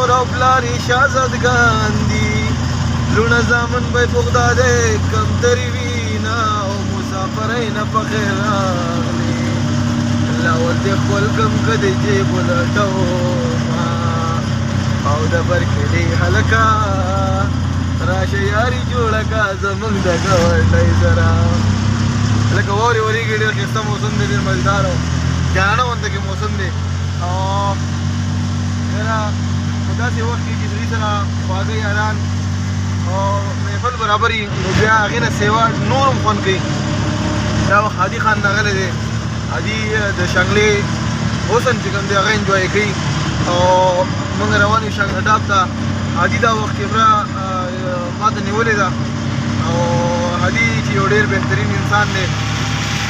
مور او پلار یې شهزادګان دي لوڼه زامن به یې بغدادی کمتري وي نه او مسافرۍ نه په خیر راغلي لاول دې خپل کم که د جیب ولټومه او د برکلي هلکه راشه یاري جوړه که زمونږ د ګاونډۍ سره لکه واورې ورېږي ډېر ښایسته موسم دی ډېر مزېدار او جانانه غونته کې موسم دی او یاره په داسې وخت کې چې دوی سره خواږه یاران او محفل برابر وي نو بیا هغې نه سیوا نور هم خوند کوي دا وخت هادي خان راغلی دی هادي د شانګلې حسن چې کوم دی هغه انجوای کوي او موږ روان یو شانګله ډاب ته هادي دا وخت کیمره ما ته نیولې ده او هادي چې یو ډېر بهترین انسان دی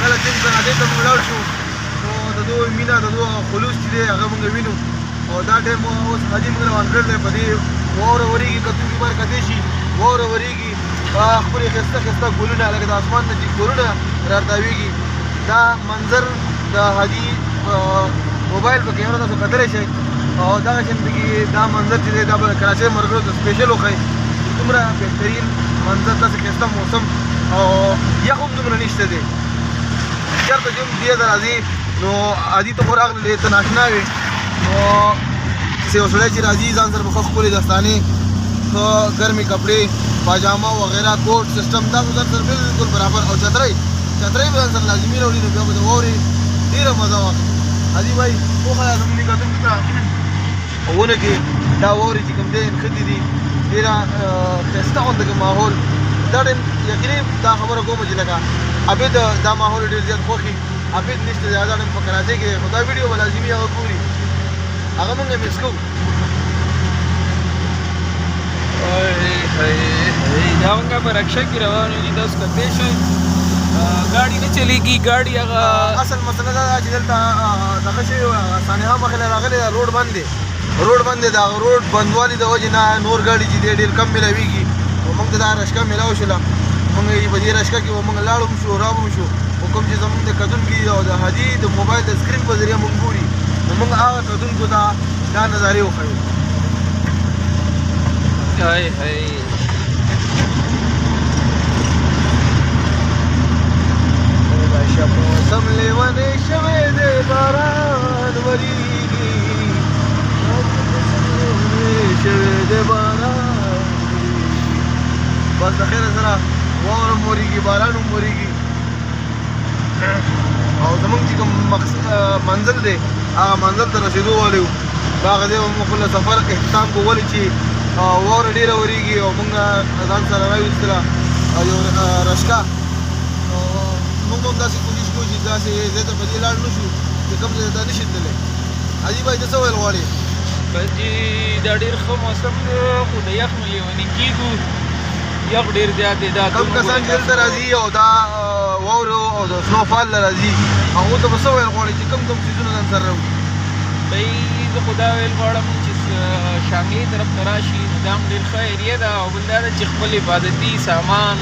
کله چې هادي ته موږ ولاړ شو نو د دوی مینه د دوی خلوص چې دی هغه موږ وینو او دا ټایم اوس هادي موږ روان کړی دی په دې واوره ورېږي کتونکي باندې کتی شي واوره ورېږي خپلې ښایسته ښایسته ګلونه لکه د اسمان نه چې ګلونه راتاویږي دا منظر د هادي موبایل په کیمره تاسو کتلی شئ او دغه شان پکې دا منظر چې دی دا به کراچۍ ملګرو ته سپیشل وښایي دومره بهترین منظر داسې ښایسته موسم او یخ هم دومره نشته دی چېرته چې هم دې ته راځي نو هادي ته خو راغلی ته ناشنا وې نو یو سړی چې راځي ځان سره به ښه ښکلې دستانې ښه ګرمې کپړې پاجامه وغیره کوټ سسټم دا ځان سره بلکل برابر او چترۍ به ځان سره لازمي راوړي نو بیا به د واورې ډېره مزه واخلي هادي بھائی وښیه زموږ کتونکو ته ونه کې دا واورې چې کوم دی نښتې دي ډېره ښایسته غونته کې ماحول دا ډېر یقیني دا خبره کوم چې لکه عابد دا ماحول ډېر زیات خوښي عابد نشته دی دا ډېر په کراچۍ کې خو دا ویډیو به لازمي هغه ګوري هغه موږ مس کوو دا موږ په رکشه کې روان یو چې تاسو کتلی شئ ګاډي نه چلیږي ګاډي هغه اصل مسله دا ده چې دلته دغه شوي سانحه مخې له راغلی ده روډ بند دی روډ بند دی د هغه روډ بندوالي د وجې نه نور ګاډي چې دی ډېر کم میلاویږي او موږ ته دا رشکه میلاو شوله موږ په دې رشکه کې موږ لاړو هم شو را هم شو خو کوم چې زموږ د کتونکي او د هادي د موبایل د سکرین په ذریعه موږ ګوري نو موږ هغه کتونکو ته دا نظارې وښیو موسم لیونی شوی دی باران وریږي شوی دی باران بس د خیره سره واوره هم وریږي باران هم وریږي او زمونږ چې کوم منزل دی هغه منزل ته رسېدو والی وو هغه ځای به مونږ خپله سفر اختتام کوو ولې چې واوره ډېره وریږي او مونږ ځان سره راویستله یو رشکه موږ هم داسې کوشش کوو چې داسې ځای ته په دې لاړ نه شو چې کوم ځای ته نه شي تللی هادي بھائی ته څه ویل غواړې چې دا ډېر ښه موسم دی خو د یخ نه لیوني کېږو یخ ډېر زیات دی دا کوم کسان چې دلته راځي او دا واورو او د سنوفال نه راځي هغو ته به څه ویل غواړې چې کوم څیزونه ځان سره راوړي بهی زه خو دا ویل غواړم چې شانګلې طرف ته راشي نو دا هم ډېر ښه ایریا ده او بل دا ده چې خپل حفاظتي سامان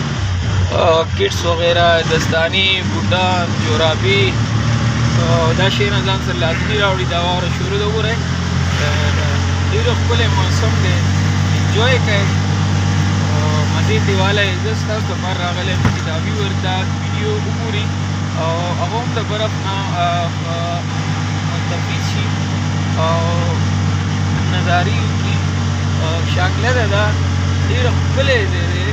کټس وغیره دستانې بوټان جورابې دا شیونه ځان سره لازمي راوړي دا واوره شروع ده وګورئ ډېر ښکلی موسم دی انجوی کوئ مزې ترې والی زه ستاسو لپاره راغلی یم چې دا ویور دا ویډیو وګوري او هغه هم د برف نه تفریح شي او نظارې وکړي شانګله ده دا ډېره ښکلی ځای دی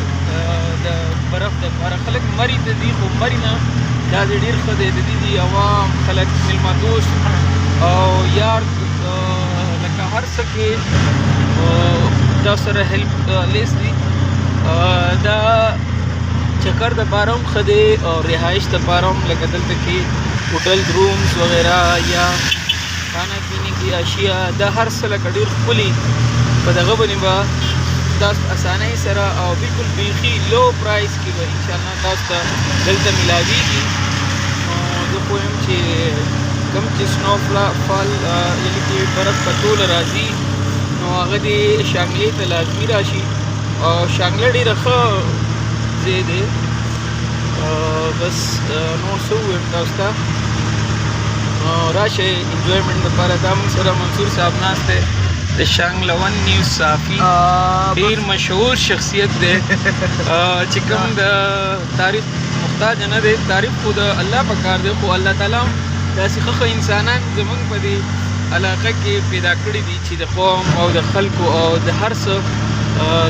د برف دپاره خلک مري ته ځي خو مري نه دا ځای ډېر ښه دی د دې دي عوام خلک میلمه دوست او یار لکه هر څه کې تاسو سره هیلپ لیس دي دا چکر دپاره هم ښه دی او رهایش دپاره هم لکه دلته کې هوټل رومز وغیره یا کھانا پینے کی اشیا دا هر څه لکه ډېر ښکلي په دغه باندې به تاسو اسانۍ سره او بالکل بیخي لو پرایس کې به انشاءالله تاسو ته دلته میلاویږي نو زه خو یم چې کوم چې سنو فال یعنې چې برف په ټوله راځي نو هغه دې شانګلې ته لازمي راشي او شانګله ډېره ښه ځای دی بس نور څه ووایم تاسو ته راشئ انجویمنټ دپاره دا موږ سره منصور صاحب ناست دی د شانګلون نیوز صافي ډیر مشهور شخصیت دی چې کوم د تاریخ محتاج نه دی. تاریخ خو د الله په کار دی، خو الله تعالی داسې ښه انسانان زمونږ په دې علاقه کې پیدا کړي دي چې د قوم او د خلکو او د هر څه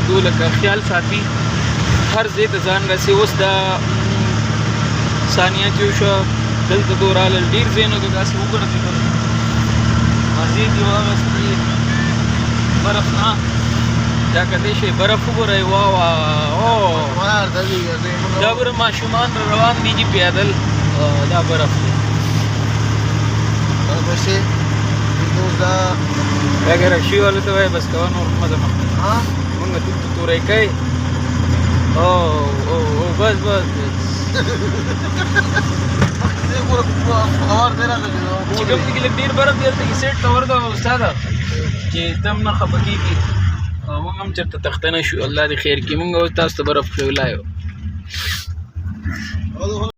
دوی لکه خیال ساتي، هر ځای ته ځان رسي. اوس د ثانیه چې وشوه دلته دوی راغلل، ډېر ځایونه د داسې وګرځېدل، مزید یې واغستې برف نه دا کتی شي برف وګورئ. دا ګوره ماشومان روان دي چې پیادل دا برف دی. اگر رکشي والا ته وایي بس کوه نور مزه مه مونږ دلته تورۍ کوي بس بس چې کوم دي کې لږ ډېر برف دی هلته کې سیټ ته ورته استاده چې تم نه خفه کېږي. موږ هم چېرته تخته نه شو، الله دې خیر کړي. موږ تاسو ته برف ښیولایو.